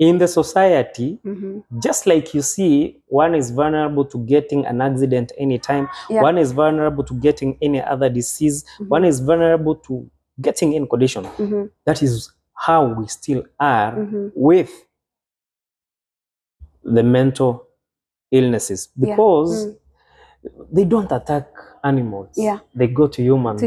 in the society, just like you see, one is vulnerable to getting an accident anytime, one is vulnerable to getting any other disease, one is vulnerable to getting in condition. That is how we still are with the mental illnesses, because they don't attack animals. They go to humans.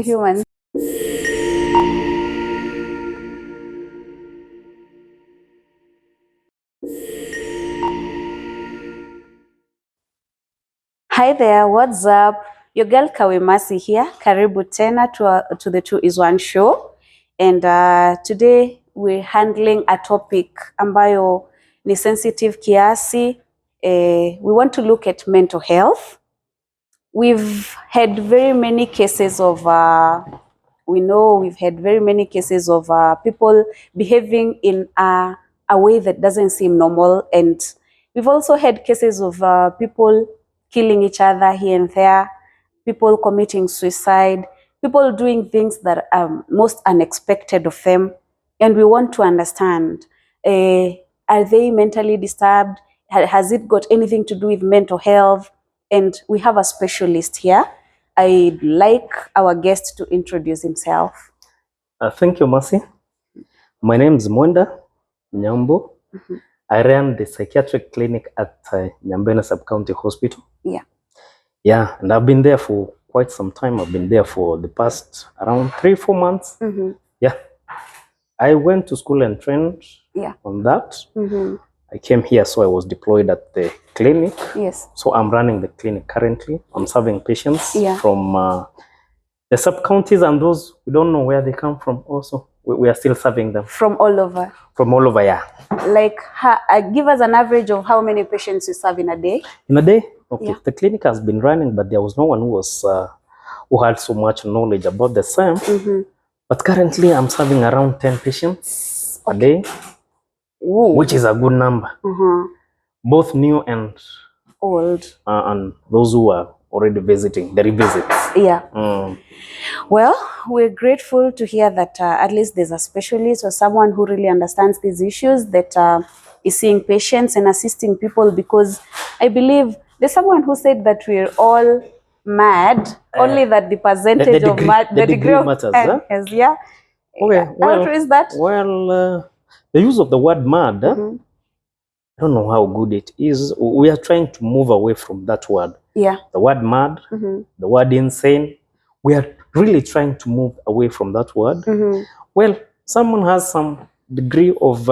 Hi there, what's up? Your girl Kawemasi here. Karibu tena to the 2 is 1 show. And today we're handling a topic ambayo ni sensitive kiasi. We want to look at mental health. We've had very many cases of people behaving in a way that doesn't seem normal, and we've also had cases of people killing each other here and there, people committing suicide, people doing things that are most unexpected of them, and we want to understand, are they mentally disturbed? Has it got anything to do with mental health? And we have a specialist here. I'd like our guest to introduce himself. Thank you, Mercy. My name is Mwenda Nyambo. I ran the psychiatric clinic at Nyambene Sub-County Hospital. Yeah, and I've been there for quite some time. I've been there for the past around 3-4 months. Yeah, I went to school and trained on that. I came here, so I was deployed at the clinic. So I'm running the clinic currently. I'm serving patients from the sub-counties, and those we don't know where they come from also. We are still serving them. From all over? From all over, yeah. Like, give us an average of how many patients you serve in a day? In a day? Okay. The clinic has been running, but there was no one who had so much knowledge about the same. But currently I'm serving around 10 patients a day. Which is a good number. Both new and old, and those who are already visiting, the revisits. Well, we're grateful to hear that at least there's a specialist or someone who really understands these issues that is seeing patients and assisting people, because I believe there's someone who said that we're all mad, only that the percentage of the degree of matters. Okay, well, how true is that? Well, the use of the word mad, I don't know how good it is. We are trying to move away from that word. The word mad, the word insane. We are really trying to move away from that word. Well, someone has some degree of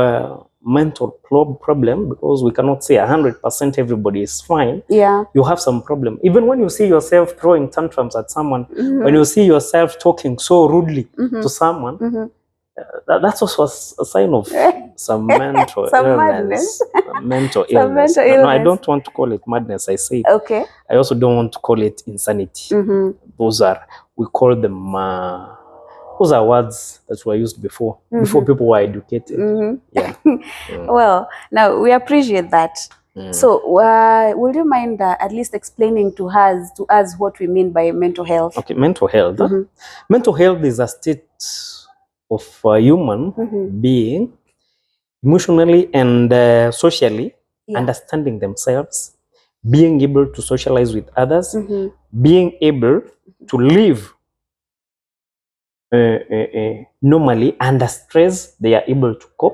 mental problem, because we cannot say 100% everybody is fine. You have some problem. Even when you see yourself throwing tantrums at someone, when you see yourself talking so rudely to someone, that's also a sign of some mental illness. Mental illness. No, I don't want to call it madness. I say okay. I also don't want to call it insanity. Those are, we call them, those are words that were used before people were educated. Well, now we appreciate that. So would you mind at least explaining to us what we mean by mental health? Okay, mental health. Mental health is a state of a human being, emotionally and socially understanding themselves, being able to socialize with others, being able to live normally under stress. They are able to cope.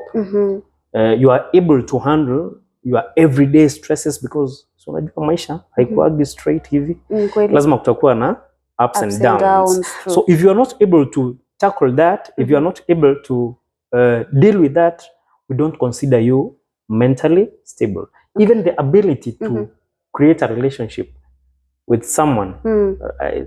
You are able to handle your everyday stresses, because so unajua maisha haikuagi straight hivi. Lazima kutakuwa na ups and downs. So if you are not able to tackle that, if you are not able to deal with that, we don't consider you mentally stable. Even the ability to create a relationship with someone,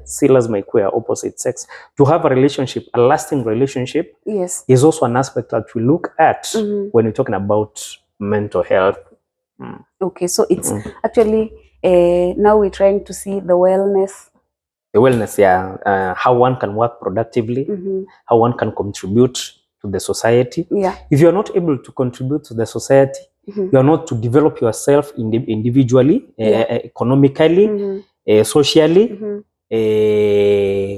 see lazima ikuwe opposite sex, to have a relationship, a lasting relationship, is also an aspect that we look at when we're talking about mental health. Okay, so it's actually now we're trying to see the wellness. The wellness, how one can work productively, how one can contribute to the society. If you're not able to contribute to the society, you're not to develop yourself individually, economically, socially,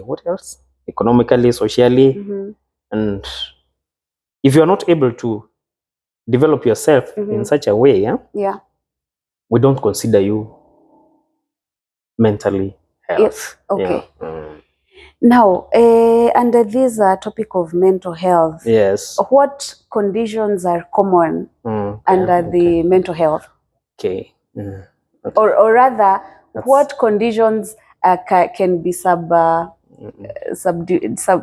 what else? Economically, socially, and if you're not able to develop yourself in such a way, we don't consider you mentally health. Okay. Now, under this topic of mental health, yes, what conditions are common under the mental health? Okay. Or rather, what conditions can be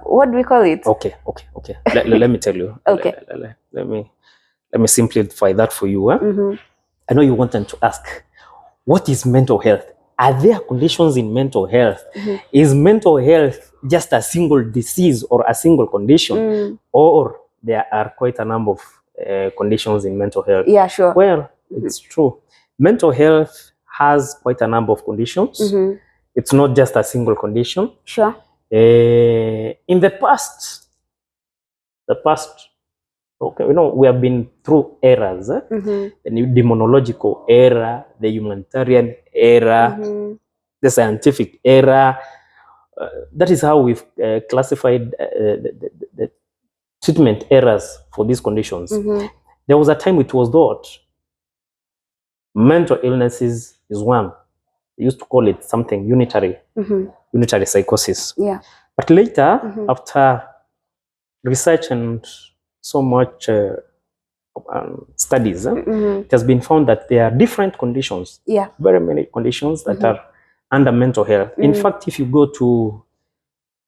what do we call it? Okay. Let me tell you. Okay. Let me simplify that for you. I know you wanted to ask, what is mental health? Are there conditions in mental health? Is mental health just a single disease or a single condition? Or there are quite a number of conditions in mental health? Yeah, sure. Well, it's true. Mental health has quite a number of conditions. It's not just a single condition. Sure. In the past, okay, we have been through eras, the demonological era, the humanitarian era, the scientific era. That is how we've classified the treatment eras for these conditions. There was a time it was thought mental illnesses is one. They used to call it something unitary psychosis. Yeah. But later, after research and so much studies, it has been found that there are different conditions, very many conditions that are under mental health. In fact, if you go to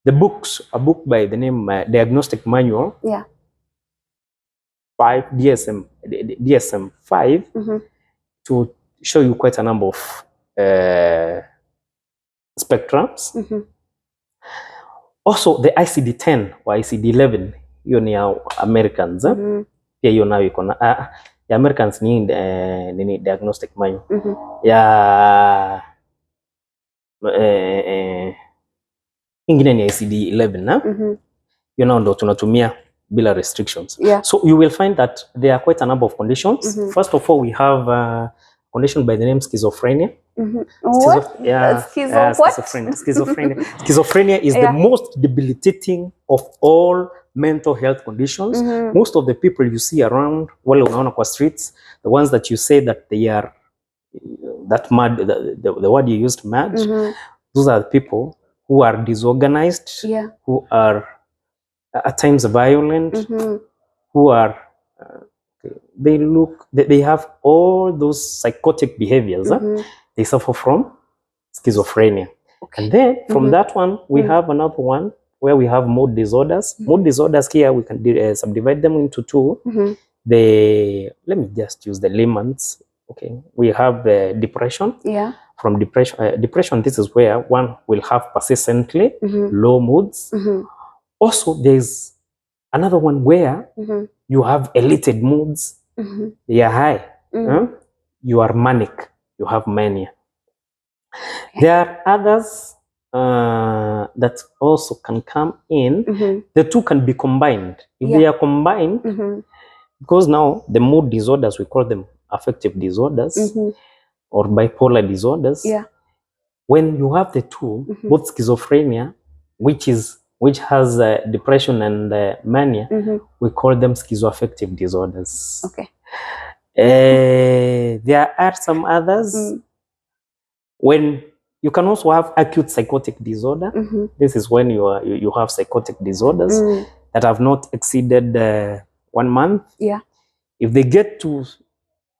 the books, a book by the name Diagnostic Manual, DSM-5, to show you quite a number of spectrums. Also, the ICD-10 or ICD-11, hiyo ni ya Americans. Pia hiyo nayo iko na ya Americans ni diagnostic manual. Ya ingine ni ICD-11 hiyo nao ndo tunatumia bila restrictions. So you will find that there are quite a number of conditions. First of all, we have a condition by the name schizophrenia. Schizophrenia is the most debilitating of all mental health conditions. Most of the people you see around, unaona kwa streets, the ones that you say that they are that mad, the word you used, mad, those are the people who are disorganized, who are at times violent, who are they have all those psychotic behaviors. They suffer from schizophrenia. And then from that one, we have another one where we have mood disorders. Mood disorders here, we can subdivide them into two. Let me just use the layman's. Okay, we have depression. From depression, this is where one will have persistently low moods. Also, there's another one where you have elated moods. They are high. You are manic. You have mania. There are others that also can come in. The two can be combined. If they are combined, because now the mood disorders, we call them affective disorders or bipolar disorders. When you have the two, both schizophrenia, which has depression and mania, we call them schizoaffective disorders. Okay. There are some others. When you can also have acute psychotic disorder. This is when you have psychotic disorders that have not exceeded 1 month. If they get to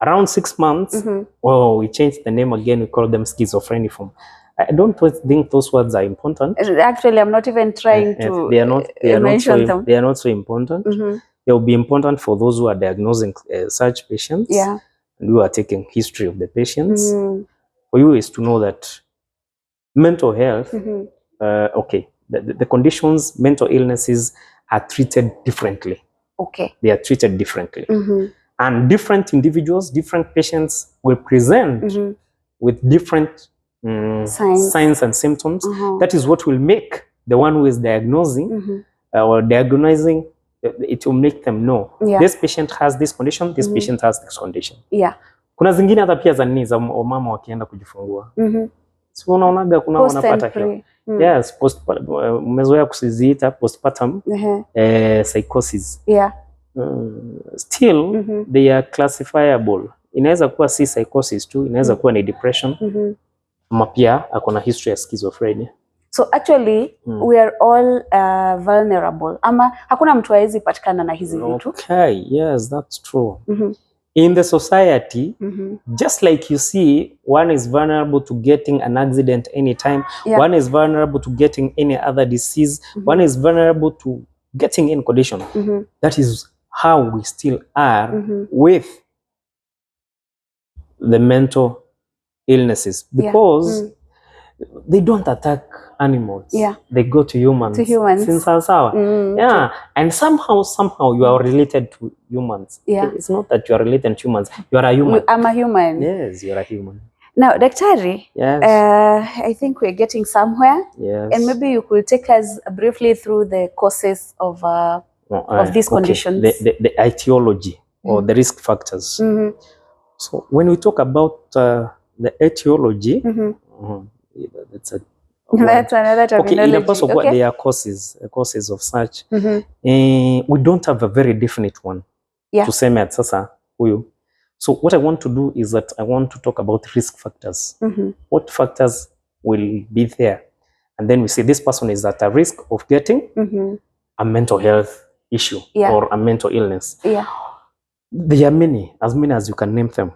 around 6 months, we change the name again. We call them schizophreniform. I don't think those words are important. Actually, I'm not even trying to mention them. They are not so important. They will be important for those who are diagnosing such patients and who are taking history of the patients. For you is to know that mental health, the conditions, mental illnesses are treated differently. They are treated differently. And different individuals, different patients will present with different signs and symptoms. That is what will make the one who is diagnosing or diagnosing, it will make them know this patient has this condition, this patient has this condition. Kuna zingine hata pia za nini za mama wakienda kujifungua. Si unaonaga kuna wanapata hiyo. Yes, umezoea kusiziita postpartum psychosis. still they are classifiable. Inaweza kuwa si psychosis tu, inaweza kuwa ni depression. Ama pia akona history ya schizophrenia. So actually we are all vulnerable. Ama hakuna mtu hawezi patikana na hizi vitu. Okay, yes, that's true. In the society, just like you see, one is vulnerable to getting an accident anytime, one is vulnerable to getting any other disease, one is vulnerable to getting in condition. That is how we still are with the mental illnesses, because they don't attack animals. They go to humans. And somehow you are related to humans. It's not that you are related to humans. You are a human. I'm a human. Yes, you are a human. Now, Daktari, I think we're getting somewhere. And maybe you could take us briefly through the causes of these conditions. The etiology or the risk factors. So when we talk about the etiology, that's another terminology. Okay, in the course of what they are causes of such, we don't have a very definite one to say sasa huyu. So what I want to do is that I want to talk about risk factors. What factors will be there? And then we say this person is at a risk of getting a mental health issue or a mental illness. There are many as you can name them.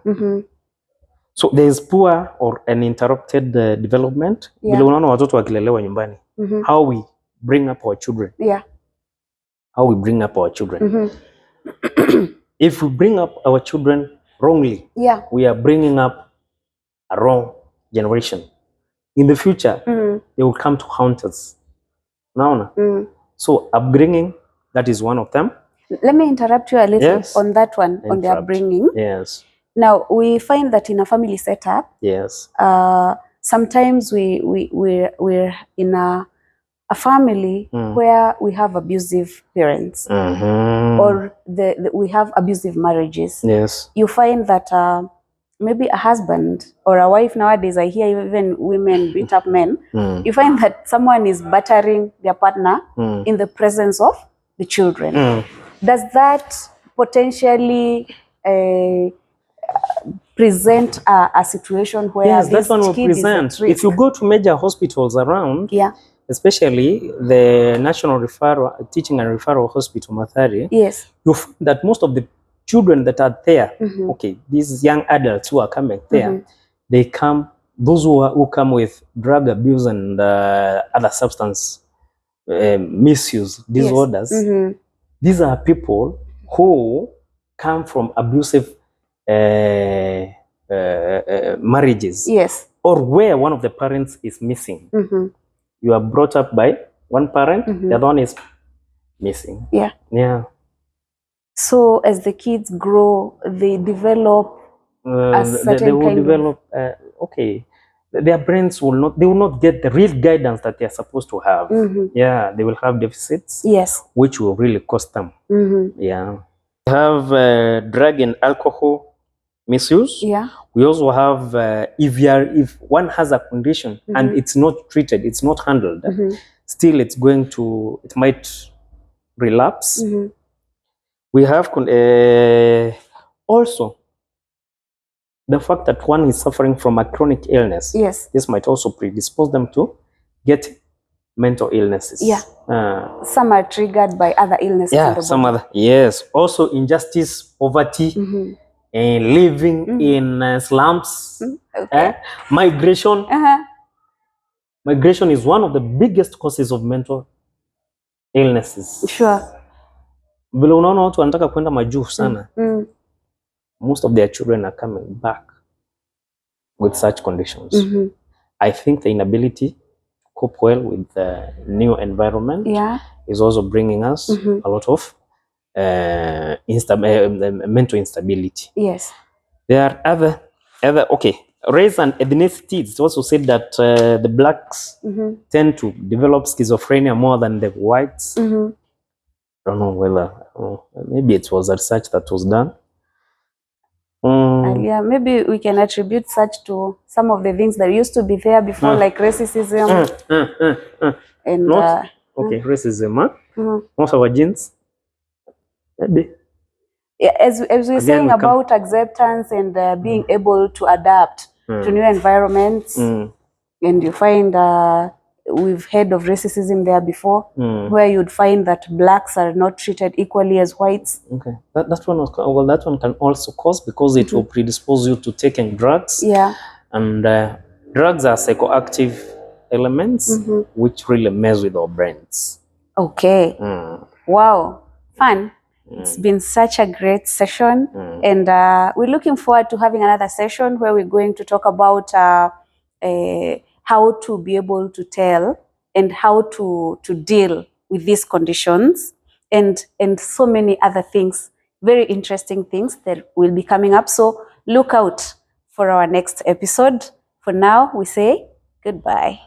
So there is poor or uninterrupted development. Vile unaona watoto wakilelewa nyumbani. How we bring up our children. How we bring up our children. If we bring up our children wrongly, we are bringing up a wrong generation. In the future, they will come to haunt us. So upbringing, that is one of them. Let me interrupt you a little on that one, on the upbringing. Now, we find that in a family setup, sometimes we're in a family where we have abusive parents or we have abusive marriages. You find that maybe a husband or a wife, nowadays I hear even women beat up men. You find that someone is battering their partner in the presence of the children. Does that potentially present a situation where that one will present. If you go to major hospitals around, especially the National Teaching and Referral Hospital, Mathari, you find that most of the children that are there, these young adults who are coming there, they come, those who come with drug abuse and other substance misuse disorders. These are people who come from abusive marriages, or where one of the parents is missing. You are brought up by one parent, the other one is missing. So as the kids grow, they develop a certain their brains will not get the real guidance that they are supposed to have. They will have deficits, which will really cost them. We have drug and alcohol misuse. We also have if one has a condition and it's not treated, it's not handled, still it might relapse. We have also the fact that one is suffering from a chronic illness. This might also predispose them to get mental illnesses. Some are triggered by other illnesses. Some other. Also injustice, poverty, and living in slums. Migration. Migration is one of the biggest causes of mental illnesses. Vile unaona watu wanataka kwenda majuu sana. Most of their children are coming back with such conditions. I think the inability to cope well with the new environment is also bringing us a lot of mental instability. There are other race and ethnicity. It's also said that the blacks tend to develop schizophrenia more than the whites. I don't know whether maybe it was a research that was done. Maybe we can attribute such to some of the things that used to be there before, like racism. And racism. Most of our genes, maybe as we were saying about acceptance and being able to adapt to new environments, and you find we've heard of racism there before, where you'd find that blacks are not treated equally as whites. Okay, that one can also cause, because it will predispose you to taking drugs. Yeah, and drugs are psychoactive elements which really mess with our brains. Okay. Wow, fun. It's been such a great session, and we're looking forward to having another session where we're going to talk about how to be able to tell and how to deal with these conditions, and so many other things, very interesting things that will be coming up. So look out for our next episode. For now, we say goodbye.